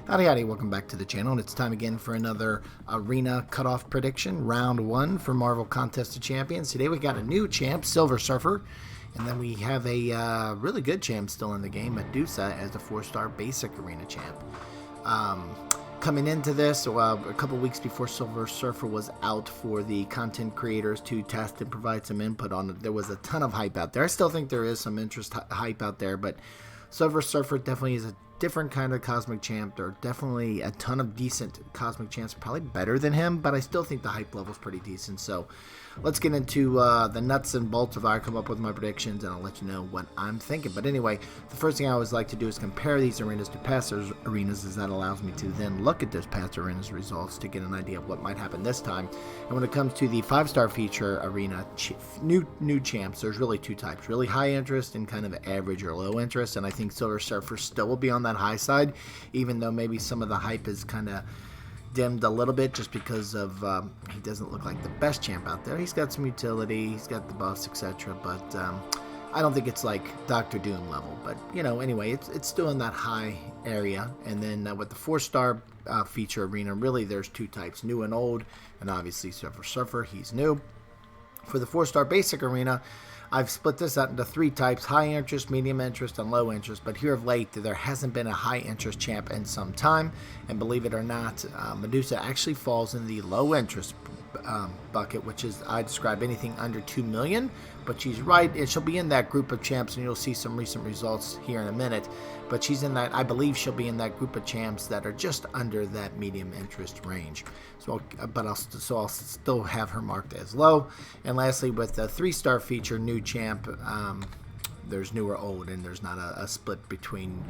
Howdy, welcome back to the channel, and it's time again for another Arena Cutoff prediction, round 1 for Marvel Contest of Champions. Today we got a new champ, Silver Surfer, and then we have a really good champ still in the game, Medusa, as the 4-star basic Arena champ. Coming into this, a couple weeks before Silver Surfer was out for the content creators to test and provide some input on it, there was a ton of hype out there. I still think there is some hype out there, but Silver Surfer definitely is a different kind of cosmic champ. There are definitely a ton of decent cosmic champs, probably better than him, but I still think the hype level is pretty decent. So let's get into the nuts and bolts of how I come up with my predictions, and I'll let you know what I'm thinking. But anyway, the first thing I always like to do is compare these arenas to past arenas, as that allows me to then look at those past arenas results to get an idea of what might happen this time. And when it comes to the 5-star feature arena new champs, there's really two types: really high interest and kind of average or low interest. And I think Silver Surfer still will be on that high side, even though maybe some of the hype is kind of dimmed a little bit just because of he doesn't look like the best champ out there. He's got some utility, he's got the buffs, etc., but I don't think it's like Dr. Doom level. But you know, anyway, it's still in that high area. And then with the 4-star feature arena, really there's two types: new and old, and obviously Silver Surfer, he's new. For the 4-star basic arena, I've split this out into 3 types: high interest, medium interest, and low interest. But here of late, there hasn't been a high interest champ in some time. And believe it or not, Medusa actually falls in the low interest bucket, which is, I describe anything under 2 million. But she's right, and she'll be in that group of champs, and you'll see some recent results here in a minute. But she's in that, I believe she'll be in that group of champs that are just under that medium interest range. So, I'll still have her marked as low. And lastly, with the 3-star feature new champ, there's new or old, and there's not a split between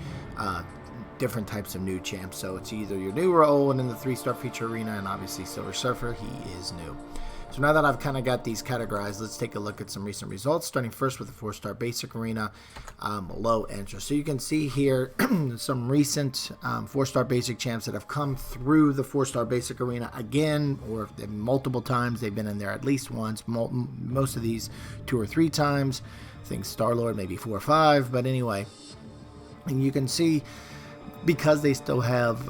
different types of new champs. So it's either you're new or old in the 3-star feature arena, and obviously Silver Surfer, he is new. So now that I've kind of got these categorized, let's take a look at some recent results, starting first with the 4-star basic arena, low interest. So you can see here some recent 4-star basic champs that have come through the 4-star basic arena again, or multiple times. They've been in there at least once, most of these 2 or 3 times. I think Star-Lord maybe 4 or 5, but anyway. And you can see, because they still have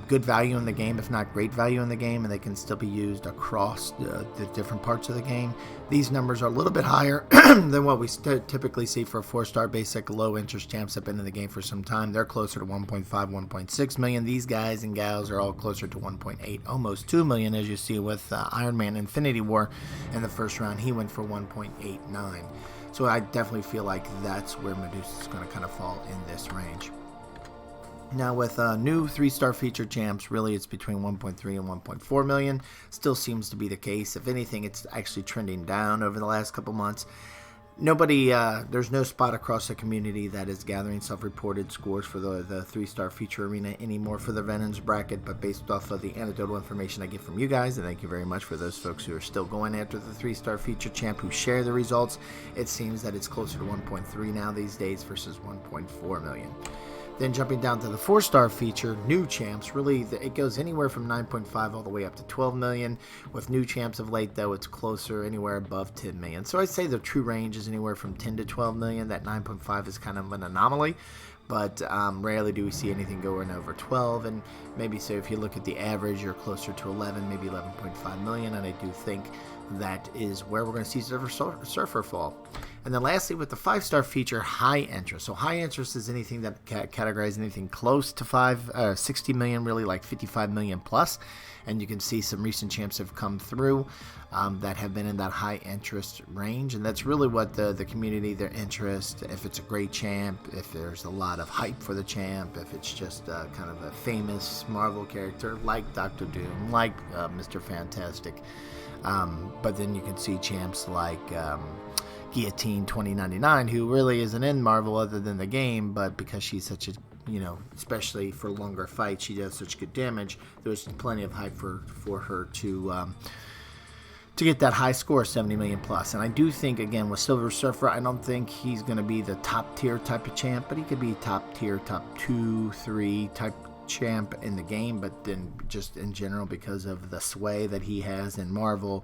good value in the game, if not great value in the game, and they can still be used across the different parts of the game, these numbers are a little bit higher than what we typically see for 4-star basic low interest champs that have been in the game for some time. They're closer to 1.5, 1.6 million. These guys and gals are all closer to 1.8, almost 2 million, as you see with Iron Man Infinity War in the first round. He went for 1.89. So I definitely feel like that's where Medusa is going to kind of fall in this range. Now with new 3-star feature champs, really it's between 1.3 and 1.4 million. Still seems to be the case. If anything, it's actually trending down over the last couple months. There's no spot across the community that is gathering self-reported scores for the 3-star feature arena anymore for the Venom's bracket, but based off of the anecdotal information I get from you guys, and thank you very much for those folks who are still going after the 3-star feature champ who share the results, it seems that it's closer to 1.3 now these days versus 1.4 million. Then jumping down to the 4-star feature, new champs, really it goes anywhere from 9.5 all the way up to 12 million. With new champs of late, though, it's closer anywhere above 10 million. So I'd say the true range is anywhere from 10 to 12 million. That 9.5 is kind of an anomaly, but rarely do we see anything going over 12. And maybe so if you look at the average, you're closer to 11, maybe 11.5 million. And I do think that is where we're going to see Silver Surfer fall. And then lastly, with the 5-star feature, high interest. So high interest is anything that categorizes anything close to 60 million, really like 55 million plus. And you can see some recent champs have come through that have been in that high interest range. And that's really what the community, their interest, if it's a great champ, if there's a lot of hype for the champ, if it's just kind of a famous Marvel character like Dr. Doom, like Mr. Fantastic. But then you can see champs like Guillotine 2099, who really isn't in Marvel other than the game, but because she's such a, especially for longer fights, she does such good damage, there's plenty of hype for her to get that high score, 70 million plus. And I do think, again, with Silver Surfer, I don't think he's going to be the top tier type of champ, but he could be top tier, top 2, 3 type champ in the game, but then just in general, because of the sway that he has in Marvel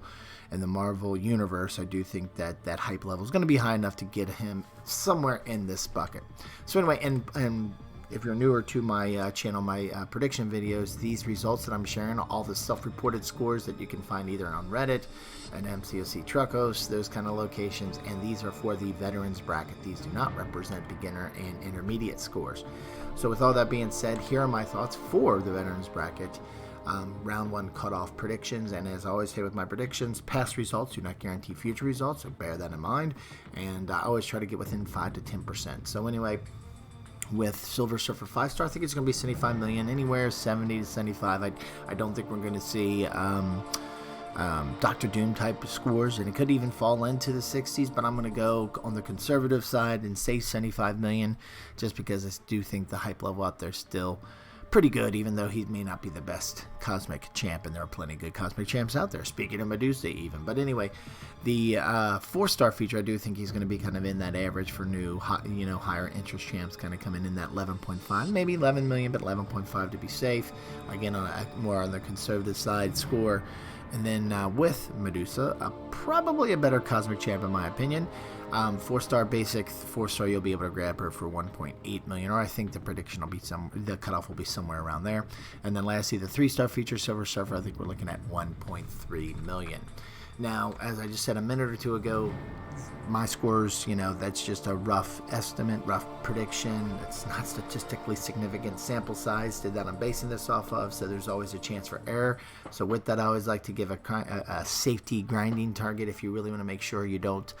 and the Marvel universe, I do think that that hype level is going to be high enough to get him somewhere in this bucket. So anyway, and if you're newer to my channel, my prediction videos, these results that I'm sharing, all the self-reported scores that you can find either on Reddit and MCOC Truckos, those kind of locations, and these are for the veterans bracket. These do not represent beginner and intermediate scores. So with all that being said, here are my thoughts for the veterans bracket. Round 1 cutoff predictions, and as I always say with my predictions, past results do not guarantee future results, so bear that in mind, and I always try to get within 5 to 10%. So anyway, with Silver Surfer 5-star, I think it's going to be 75 million, anywhere 70 to 75. I don't think we're going to see Dr. Doom type scores, and it could even fall into the 60s, but I'm going to go on the conservative side and say 75 million, just because I do think the hype level out there is still pretty good, even though he may not be the best cosmic champ, and there are plenty of good cosmic champs out there, speaking of Medusa even. But anyway, the 4-star feature, I do think he's going to be kind of in that average for new, higher interest champs, kind of coming in that 11.5, maybe 11 million, but 11.5 to be safe. Again, more on the conservative side score. And then with Medusa, probably a better cosmic champ in my opinion. 4-star basic, 4-star you'll be able to grab her for 1.8 million, or I think the prediction will be the cutoff will be somewhere around there. And then lastly, the 3-star feature, Silver Surfer, I think we're looking at 1.3 million. Now, as I just said a minute or two ago, my scores, that's just a rough estimate, rough prediction. It's not statistically significant sample size that I'm basing this off of, so there's always a chance for error. So with that, I always like to give a safety grinding target if you really want to make sure you don't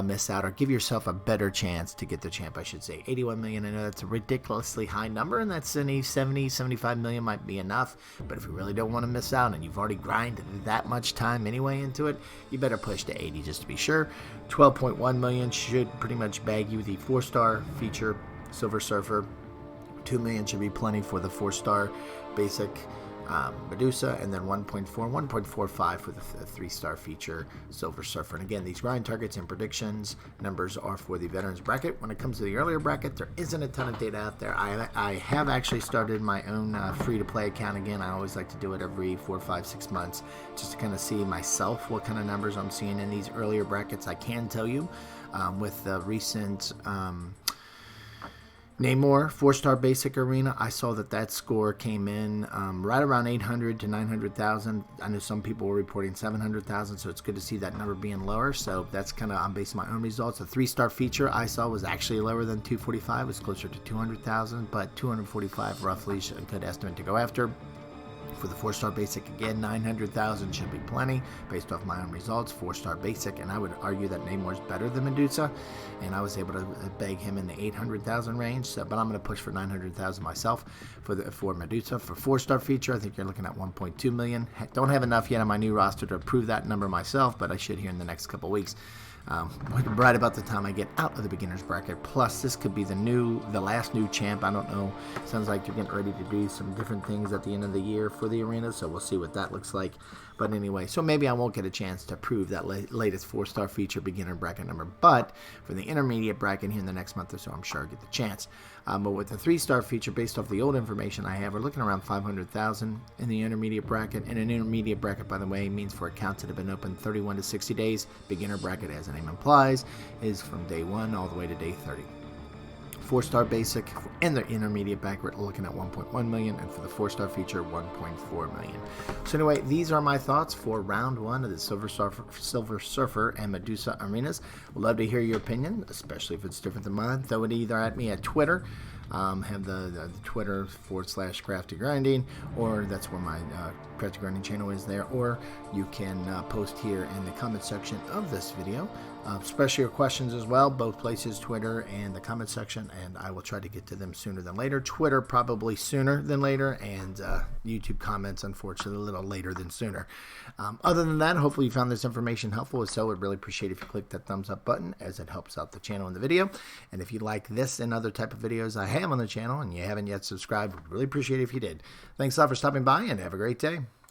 miss out, or give yourself a better chance to get the champ, I should say. 81 million, I know that's a ridiculously high number, and that's 75 million might be enough, but if you really don't want to miss out, and you've already grinded that much time anyway into it, you better push to 80 just to be sure. 12.1 million should pretty much bag you the 4-star feature Silver Surfer. 2 million should be plenty for the 4-star basic Medusa, and then 1.45 for the 3-star feature Silver Surfer. And again, these grind targets and predictions numbers are for the veterans bracket. When it comes to the earlier bracket, there isn't a ton of data out there. I have actually started my own free-to-play account again. I always like to do it every 4, 5, 6 months, just to kind of see myself what kind of numbers I'm seeing in these earlier brackets. I can tell you with the recent Namor 4-star basic arena, I saw that score came in right around 800 to 900,000. I know some people were reporting 700,000, so it's good to see that number being lower. So that's kind of, I'm basing my own results. The 3-star feature I saw was actually lower than 245. It was closer to 200,000, but 245 roughly is a good estimate to go after. For the 4-star basic, again, 900,000 should be plenty based off my own results. 4-star basic, and I would argue that Namor's better than Medusa, and I was able to bag him in the 800,000 range. So, but I'm going to push for 900,000 myself for Medusa. For 4-star feature, I think you're looking at 1.2 million. Don't have enough yet on my new roster to approve that number myself, but I should here in the next couple weeks. Right about the time I get out of the beginner's bracket. Plus, this could be the last new champ. I don't know. Sounds like you're getting ready to do some different things at the end of the year for the arena, so we'll see what that looks like. But anyway, so maybe I won't get a chance to prove that latest 4-star feature beginner bracket number. But for the intermediate bracket here in the next month or so, I'm sure I'll get the chance. But with the 3-star feature, based off the old information I have, we're looking around 500,000 in the intermediate bracket. And an intermediate bracket, by the way, means for accounts that have been open 31 to 60 days. Beginner bracket, as the name implies, is from day 1 all the way to day 30. 4-star basic and the intermediate bracket, we're looking at 1.1 million, and for the 4-star feature, 1.4 million. So anyway, these are my thoughts for round 1 of the Silver Surfer and Medusa arenas. Would love to hear your opinion, especially if it's different than mine. Throw it either at me at Twitter, have the Twitter /Crafty Grinding, or that's where my Crafty Grinding channel is there, or you can post here in the comment section of this video. Especially your questions as well, both places, Twitter and the comment section, and I will try to get to them sooner than later. Twitter probably sooner than later, and YouTube comments, unfortunately, a little later than sooner. Other than that, hopefully you found this information helpful. If so, I'd really appreciate if you click that thumbs up button, as it helps out the channel and the video. And if you like this and other type of videos I have on the channel and you haven't yet subscribed, I'd really appreciate it if you did. Thanks a lot for stopping by, and have a great day.